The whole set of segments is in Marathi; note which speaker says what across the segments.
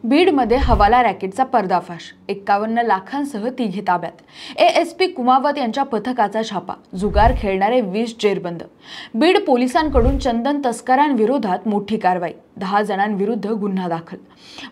Speaker 1: बीडमध्ये हवाला रॅकेटचा पर्दाफाश, 51 लाखांसह तिघे ताब्यात। एएसपी कुमावत यांच्या पथकाचा छापा, जुगार खेळणारे 20 जेरबंद। बीड पोलिसांकडून चंदन तस्करांविरोधात मोठी कारवाई, 10 जणांविरुद्ध गुन्हा दाखल।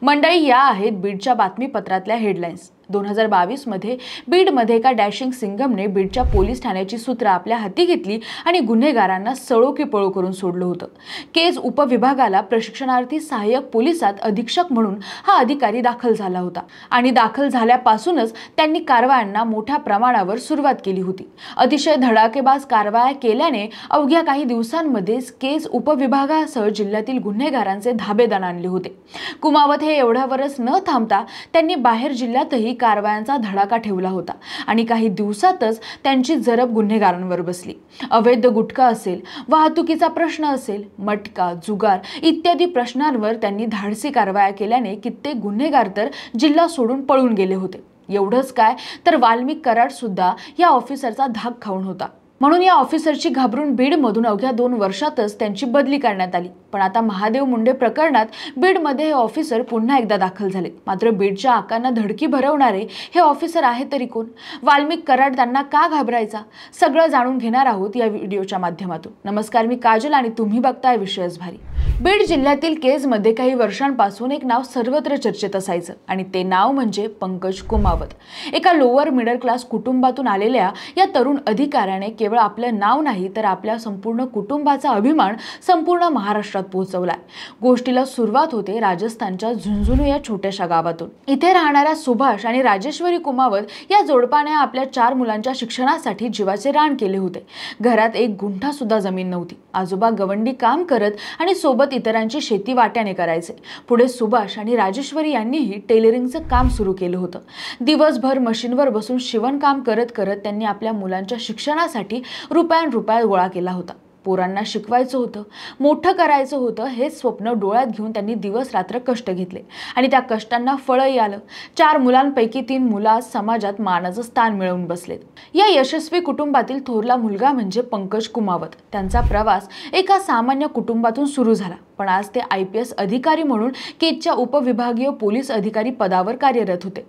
Speaker 1: मंडळी, या आहेत बीडच्या बातमीपत्रातल्या हेडलाईन्स। 2022 मध्ये बीडमध्ये एका डॅशिंग सिंगमने बीडच्या पोलीस ठाण्याची सूत्र आपल्या हाती घेतली आणि गुन्हेगारांना सळो की पळो करून सोडलं होतं। केज उपविभागाला प्रशिक्षणार्थी सहाय्यक पोलिसात अधीक्षक म्हणून हा अधिकारी दाखल झाला होता आणि दाखल झाल्यापासूनच त्यांनी कारवायांना मोठ्या प्रमाणावर सुरुवात केली होती। अतिशय धडाकेबाज कारवाया केल्याने अवघ्या काही दिवसांमध्येच केज उपविभागासह जिल्ह्यातील गुन्हेगारांचे धाबे दणाणले होते। कुमावत हे एवढ्यावरच न थांबता त्यांनी बाहेर जिल्ह्यातही कारवायांचा धडाका ठेवला होता आणि काही दिवसातच त्यांची जरब गुन्हेगारांवर बसली। अवैध गुटखा असेल, वाहतुकीचा प्रश्न असेल, मटका, जुगार इत्यादी प्रश्नांवर त्यांनी धाडसी कारवाया केल्याने कित्येक गुन्हेगार तर जिल्हा सोडून पळून गेले होते। एवढंच काय, तर वाल्मिक कराड सुद्धा या ऑफिसरचा धाक खाऊन होता। म्हणून या ऑफिसरची घाबरून बीडमधून अवघ्या 2 वर्षातच त्यांची बदली करण्यात आली। पण आता महादेव मुंडे प्रकरणात बीडमध्ये हे ऑफिसर पुन्हा एकदा दाखल झाले। मात्र बीडच्या आकांना धडकी भरवणारे हे ऑफिसर आहे तरी कोण? वाल्मिक कराड त्यांना का घाबरायचा? सगळं जाणून घेणार आहोत या व्हिडिओच्या माध्यमातून। नमस्कार, मी काजल आणि तुम्ही बघताय विषयच भारी। बीड जिल्ह्यातील केजमध्ये काही वर्षांपासून एक नाव सर्वत्र चर्चेत असायचं आणि ते नाव म्हणजे पंकज कुमावत। एका लोअर मिडल क्लास कुटुंबातून आलेल्या या तरुण अधिकाऱ्याने केवळ आपलं नाव नाही तर आपल्या संपूर्ण कुटुंबाचा अभिमान संपूर्ण महाराष्ट्रात पोहोचवलाय। गोष्टीला सुरुवात होते राजस्थानच्या झुंझुनू या छोट्याशा गावातून। इथे राहणाऱ्या सुभाष आणि राजेश्वरी कुमावत या जोडपाने आपल्या 4 मुलांच्या शिक्षणासाठी जीवाचे रान केले होते। घरात एक गुंठा सुद्धा जमीन नव्हती। आजोबा गवंडी काम करत आणि सोबत इतरांची शेती वाट्याने करायचे। पुढे सुभाष आणि राजेश्वरी यांनीही टेलरिंगचं काम सुरू केलं होतं। दिवसभर मशीनवर बसून शिवणकाम करत करत त्यांनी आपल्या मुलांच्या शिक्षणासाठी रुपया गोळा केला होता। पोरांना शिकवायचं होतं, मोठं करायचं होतं, हेच स्वप्न डोळ्यात घेऊन त्यांनी दिवस रात्र कष्ट घेतले आणि त्या कष्टांना फळही आलं। 4 मुलांपैकी 3 मुलं आज समाजात मानाचं स्थान मिळवून बसलेत। या यशस्वी कुटुंबातील थोरला मुलगा म्हणजे पंकज कुमावत। त्यांचा प्रवास एका सामान्य कुटुंबातून सुरू झाला, पण आज ते IPS अधिकारी म्हणून केजच्या उपविभागीय पोलीस अधिकारी पदावर कार्यरत होते।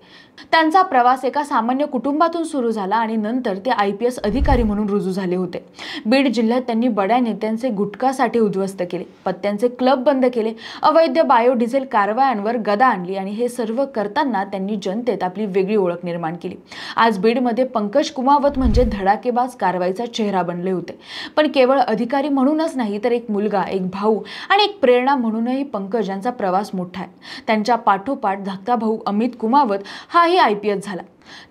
Speaker 1: त्यांचा प्रवास एका सामान्य कुटुंबातून सुरू झाला आणि नंतर ते IPS अधिकारी म्हणून रुजू झाले होते। बीड जिल्ह्यात त्यांनी बड्या नेत्यांचे गुटखासाठी उद्ध्वस्त केले, पत्त्यांचे क्लब बंद केले, अवैध बायोडिझेल कारवायांवर गदा आणली आणि हे सर्व करताना त्यांनी जनतेत आपली वेगळी ओळख निर्माण केली। आज बीडमध्ये पंकज कुमावत म्हणजे धडाकेबाज कारवाईचा चेहरा बनले होते। पण केवळ अधिकारी म्हणूनच नाही तर एक मुलगा, एक भाऊ आणि एक प्रेरणा म्हणूनही पंकज यांचा प्रवास मोठा आहे। त्यांच्या पाठोपाठ धाकटा भाऊ अमित कुमावत हाही IPS झाला,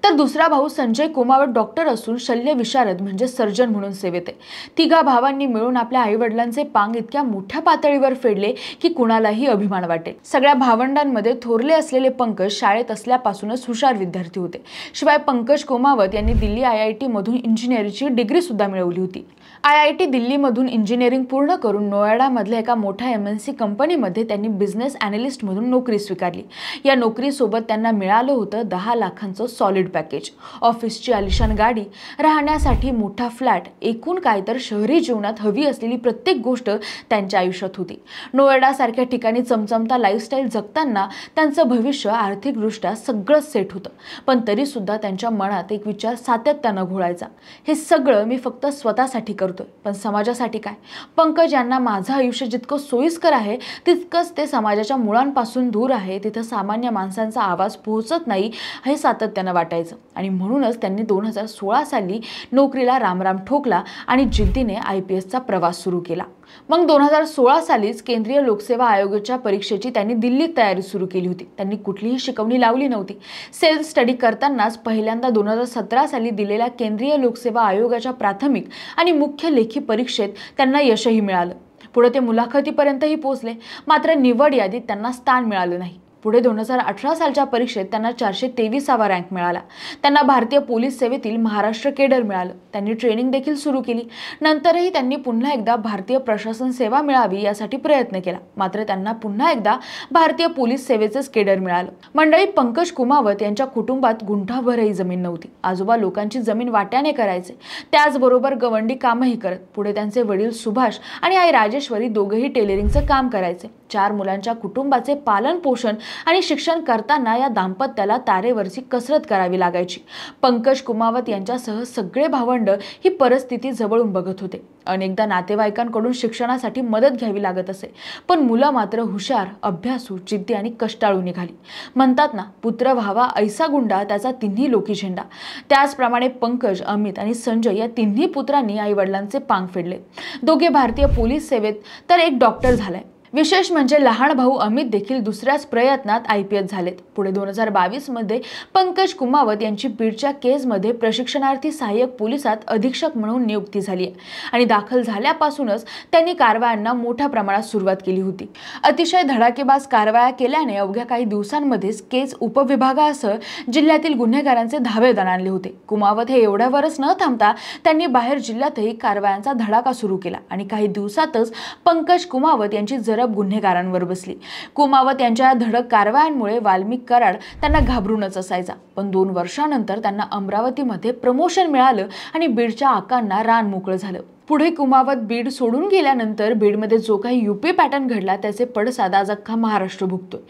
Speaker 1: तर दुसरा भाऊ संजय कुमावत डॉक्टर असून शल्य विशारद म्हणजे सर्जन म्हणून सेवेत आहे। तिघा भावांनी मिळून आपल्या आईवडिलांचे पांग इतक्या मोठ्या पातळीवर फेडले की कुणालाही अभिमान वाटेल। सगळ्या भावंडांमध्ये थोरले असलेले पंकज शाळेत असल्यापासूनच हुशार विद्यार्थी होते। शिवाय पंकज कुमावत यांनी दिल्ली IIT मधून इंजिनिअरिंगची डिग्री सुद्धा मिळवली होती। IIT दिल्लीमधून इंजिनिअरिंग पूर्ण करून नोएडामधल्या एका मोठ्या MNC कंपनीमध्ये त्यांनी बिझनेस ॲनालिस्ट म्हणून नोकरी स्वीकारली। या नोकरीसोबत त्यांना मिळालं होतं 10 लाखांचं सॉलिड पॅकेज, ऑफिसची आलिशान गाडी, राहण्यासाठी मोठा फ्लॅट, एकूण काय तर शहरी जीवनात हवी असलेली प्रत्येक गोष्ट त्यांच्या आयुष्यात होती। नोएडासारख्या ठिकाणी चमचमता लाईफस्टाईल जगताना त्यांचं भविष्य आर्थिकदृष्ट्या सगळंच सेट होतं, पण तरी सुद्धा त्यांच्या मनात एक विचार सातत्यानं घोळायचा, हे सगळं मी फक्त स्वतःसाठी करतोय, पण समाजासाठी काय? पंकज यांना माझं आयुष्य जितकं सोयीस्कर आहे तितकंच ते समाजाच्या मुळांपासून दूर आहे, तिथं सामान्य माणसांचा आवाज पोहोचत नाही हे सातत्यानं वाटायचं आणि म्हणूनच त्यांनी 2016 साली नोकरीला रामराम ठोकला आणि जिद्दीने IPSचा प्रवास सुरू केला। मग 2016 सालीच केंद्रीय लोकसेवा आयोगाच्या परीक्षेची त्यांनी दिल्लीत तयारी सुरू केली होती। त्यांनी कुठलीही शिकवणी लावली नव्हती। सेल्फ स्टडी करतानाच पहिल्यांदा 2017 साली दिलेल्या केंद्रीय लोकसेवा आयोगाच्या प्राथमिक आणि मुख्य लेखी परीक्षेत त्यांना यशही मिळालं। पुढे ते मुलाखतीपर्यंतही पोहोचले, मात्र निवड यादीत त्यांना स्थान मिळालं नाही। पुढे 2018 सालच्या परीक्षेत त्यांना 423वा रँक मिळाला। त्यांना भारतीय पोलीस सेवेतील महाराष्ट्र केडर मिळालं। त्यांनी ट्रेनिंग देखील सुरू केली। नंतरही त्यांनी पुन्हा एकदा भारतीय प्रशासन सेवा मिळावी यासाठी प्रयत्न केला, मात्र त्यांना पुन्हा एकदा भारतीय पोलीस सेवेचेच केडर मिळालं। मंडळी, पंकज कुमावत यांच्या कुटुंबात गुंठाभरही जमीन नव्हती। आजोबा लोकांची जमीन वाट्याने करायचे, त्याचबरोबर गवंडी कामही करत। पुढे त्यांचे वडील सुभाष आणि आई राजेश्वरी दोघेही टेलरिंगचं काम करायचे। 4 मुलांच्या कुटुंबाचे पालन पोषण आणि शिक्षण करताना या दाम्पत्याला तारेवरची कसरत करावी लागायची। पंकज कुमावत यांच्यासह सगळे भावंड ही परिस्थिती जवळून बघत होते। अनेकदा नातेवाईकांकडून शिक्षणासाठी मदत घ्यावी लागत असे, पण मुलं मात्र हुशार, अभ्यासू, जिद्दी आणि कष्टाळू निघाली। म्हणतात ना, पुत्र व्हावा ऐसा गुंडा त्याचा तिन्ही लोकी झेंडा। त्याचप्रमाणे पंकज, अमित आणि संजय या तिन्ही पुत्रांनी आई वडिलांचे पांग फेडले। दोघे भारतीय पोलीस सेवेत तर एक डॉक्टर झालाय। विशेष म्हणजे लहान भाऊ अमित देखील दुसऱ्याच प्रयत्नात IPS झालेत। पुढे 2022 मध्ये पंकज कुमावत यांची बीडच्या केसमध्ये प्रशिक्षणार्थी सहाय्यक पोलिसात अधीक्षक म्हणून नियुक्ती झाली आहे आणि दाखल झाल्यापासूनच त्यांनी कारवायांना मोठ्या प्रमाणात सुरुवात केली होती। अतिशय धडाकेबाज कारवाया केल्याने अवघ्या काही दिवसांमध्येच केस उपविभागासह जिल्ह्यातील गुन्हेगारांचे धावे दणाणले होते। कुमावत हे एवढ्यावरच न थांबता त्यांनी बाहेर जिल्ह्यातही कारवायांचा धडाका सुरू केला आणि काही दिवसातच पंकज कुमावत यांची जरब गुन्हेगारांवर बसली। कुमावत यांच्या धडक कारवायांमुळे वाल्मिक कराड त्यांना घाबरूनच असायचा, पण 2 वर्षांनंतर त्यांना अमरावतीमध्ये प्रमोशन मिळालं आणि बीडच्या आकांना रान मोकळं झालं। पुढे कुमावत बीड सोडून गेल्यानंतर बीडमध्ये जो काही UP पॅटर्न घडला त्याचे पडसाद आज अख्खा महाराष्ट्र भुगतोय।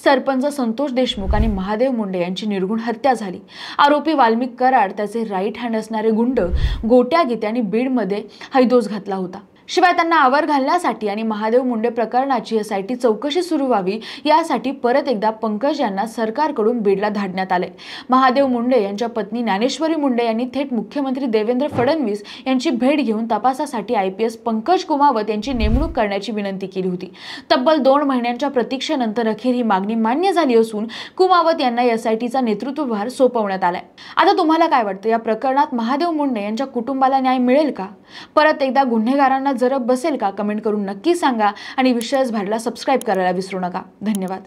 Speaker 1: सरपंच संतोष देशमुख आणि महादेव मुंडे यांची निर्घुण हत्या झाली। आरोपी वाल्मिक कराड, त्याचे राईट हँड असणारे गुंड गोट्या गीते यांनी बीडमध्ये हैदोस घातला होता। शिवाय त्यांना आवर घालण्यासाठी आणि महादेव मुंडे प्रकरणाची SIT चौकशी सुरू व्हावी यासाठी परत एकदा पंकज यांना सरकारकडून बीडला धाडण्यात आले। महादेव मुंडे यांच्या पत्नी ज्ञानेश्वरी मुंडे यांनी थेट मुख्यमंत्री देवेंद्र फडणवीस यांची भेट घेऊन तपासासाठी IPS पंकज कुमावत यांची नेमणूक करण्याची विनंती केली होती। तब्बल 2 महिन्यांच्या प्रतीक्षेनंतर अखेर ही मागणी मान्य झाली असून कुमावत यांना SITचा नेतृत्वभार सोपवण्यात आलाय। आता तुम्हाला काय वाटतं, या प्रकरणात महादेव मुंडे यांच्या कुटुंबाला न्याय मिळेल का? परत एकदा गुन्हेगारांना जरब बसेल का? कमेंट करून नक्की सांगा आणि विश्वास भारला सबस्क्राइब करायला विसरू नका। धन्यवाद।